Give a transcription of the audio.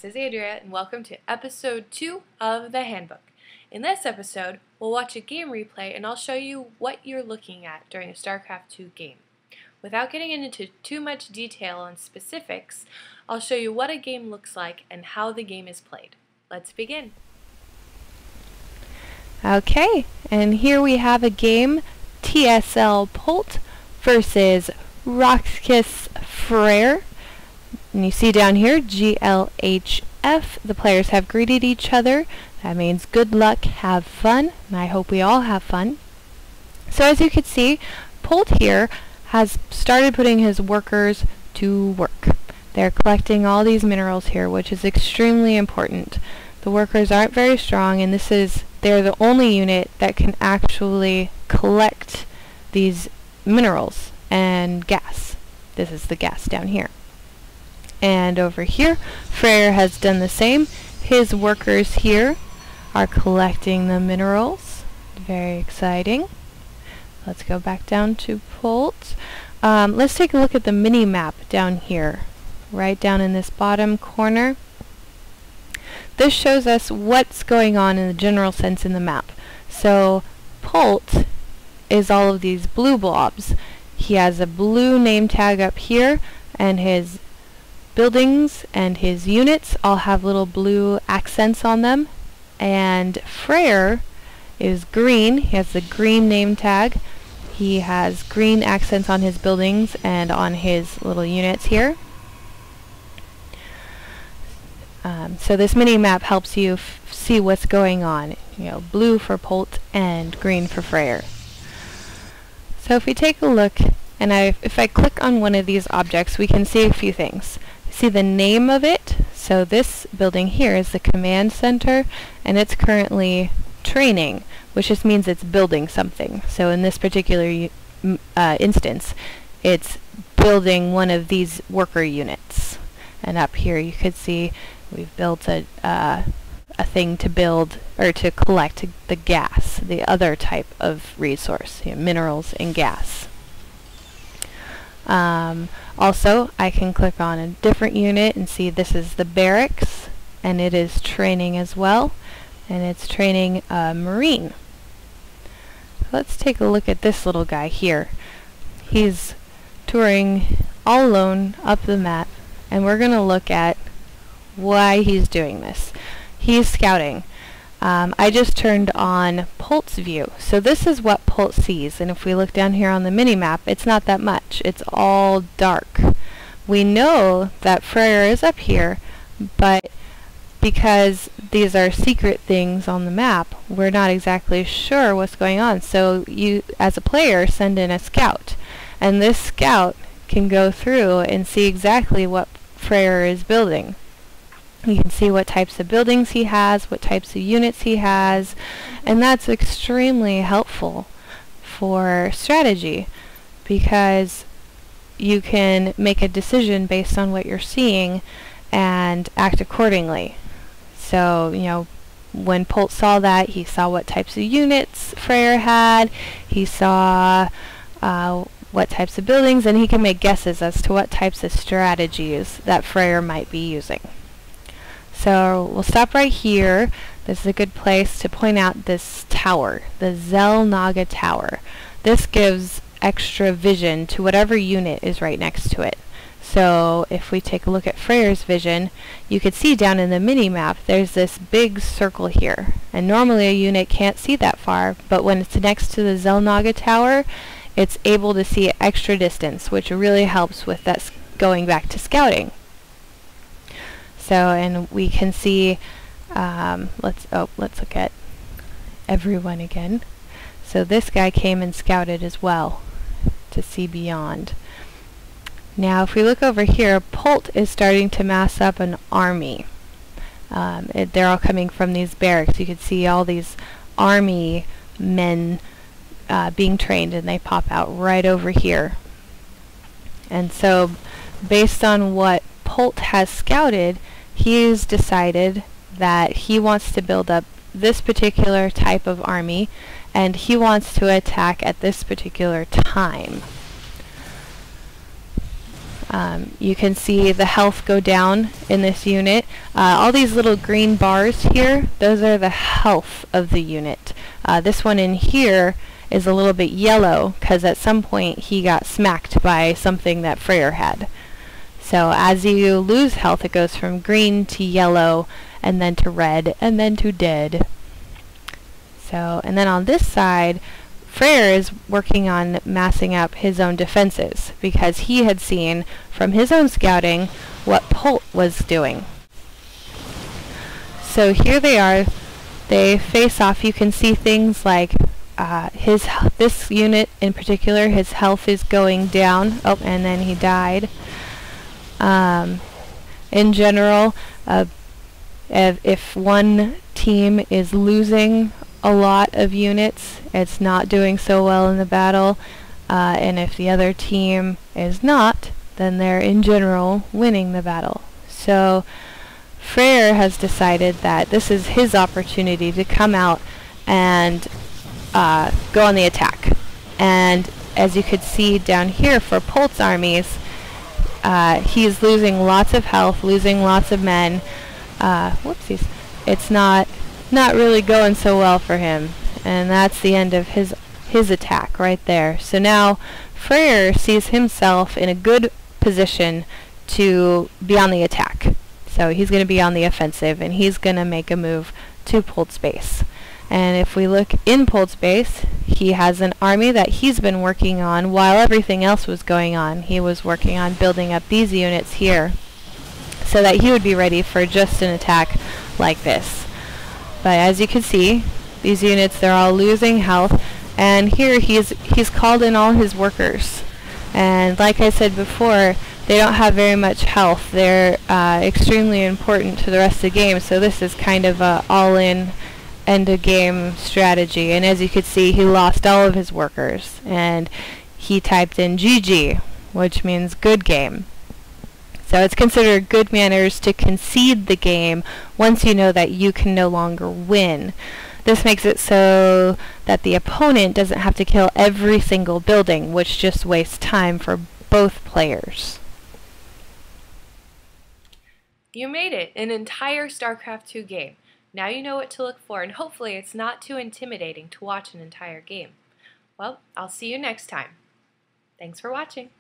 this is Andria, and welcome to episode 2 of the Handbook. In this episode, we'll watch a game replay and I'll show you what you're looking at during a StarCraft 2 game. Without getting into too much detail on specifics, I'll show you what a game looks like and how the game is played. Let's begin. Okay, and here we have a game, TSL Polt versus Roxkiss Freyr. And you see down here, GLHF, the players have greeted each other. That means good luck, have fun, and I hope we all have fun. So as you can see, Polt here has started putting his workers to work. They're collecting all these minerals here, which is extremely important. The workers aren't very strong, and they're the only unit that can actually collect these minerals and gas. This is the gas down here. And over here, Freyr has done the same. His workers here are collecting the minerals. Very exciting. Let's go back down to Polt. Let's take a look at the mini-map down here, right down in this bottom corner. This shows us what's going on in the general sense in the map. So Polt is all of these blue blobs. He has a blue name tag up here, and his buildings and his units all have little blue accents on them. And Freyr is green. He has the green name tag. He has green accents on his buildings and on his little units here. So this mini map helps you see what's going on. Blue for Polt and green for Freyr. So if we take a look, and if I click on one of these objects, we can see a few things. See the name of it. So this building here is the command center, and it's currently training, which just means it's building something. So in this particular instance, it's building one of these worker units. And up here you could see we've built a thing to build or to collect the gas, the other type of resource, minerals and gas. Also, I can click on a different unit and see this is the barracks, and it is training as well, and it's training a Marine. Let's take a look at this little guy here. He's touring all alone up the map, and we're going to look at why he's doing this. He's scouting. I just turned on Polt's view. So this is what Polt sees, and if we look down here on the mini-map, it's not that much. It's all dark. We know that Freyr is up here, but because these are secret things on the map, we're not exactly sure what's going on. So you, as a player, send in a scout, and this scout can go through and see exactly what Freyr is building. You can see what types of buildings he has, what types of units he has, and that's extremely helpful for strategy because you can make a decision based on what you're seeing and act accordingly. So, when Polt saw that, he saw what types of units Freyr had, he saw what types of buildings, and he can make guesses as to what types of strategies that Freyr might be using. So we'll stop right here. This is a good place to point out this tower, the Zelnaga Tower. This gives extra vision to whatever unit is right next to it. So if we take a look at Freyr's vision, you can see down in the mini-map there's this big circle here. And normally a unit can't see that far, but when it's next to the Zelnaga Tower, it's able to see extra distance, which really helps with that going back to scouting. So, and we can see, let's look at everyone again. So this guy came and scouted as well to see beyond. Now if we look over here, Polt is starting to mass up an army. They're all coming from these barracks. You can see all these army men being trained, and they pop out right over here. And so based on what Polt has scouted, he's decided that he wants to build up this particular type of army, and he wants to attack at this particular time. You can see the health go down in this unit. All these little green bars here, those are the health of the unit. This one in here is a little bit yellow because at some point he got smacked by something that Freyr had. So as you lose health, it goes from green to yellow, and then to red, and then to dead. So, and then on this side, Freyr is working on massing up his own defenses because he had seen from his own scouting what Pult was doing. So here they are. They face off. You can see things like this unit in particular, his health is going down. Oh, and then he died. In general, if one team is losing a lot of units, it's not doing so well in the battle, and if the other team is not, then they're in general winning the battle. So Freyr has decided that this is his opportunity to come out and go on the attack. And as you could see down here for Pult's armies, he's losing lots of health, losing lots of men. Whoopsies. It's not really going so well for him. And that's the end of his attack right there. So now Freyr sees himself in a good position to be on the attack. So he's going to be on the offensive, and he's going to make a move to Pult's base. And if we look in Pult's base, he has an army that he's been working on while everything else was going on. He was working on building up these units here so that he would be ready for just an attack like this. But as you can see, these units, they're all losing health, and here he's called in all his workers. And like I said before, they don't have very much health. They're extremely important to the rest of the game, so this is kind of a all-in end-of-game strategy. And as you could see, he lost all of his workers, and he typed in GG, which means good game. So it's considered good manners to concede the game once you know that you can no longer win. This makes it so that the opponent doesn't have to kill every single building, which just wastes time for both players. You made it! An entire StarCraft 2 game. Now you know what to look for, and hopefully it's not too intimidating to watch an entire game. Well, I'll see you next time. Thanks for watching.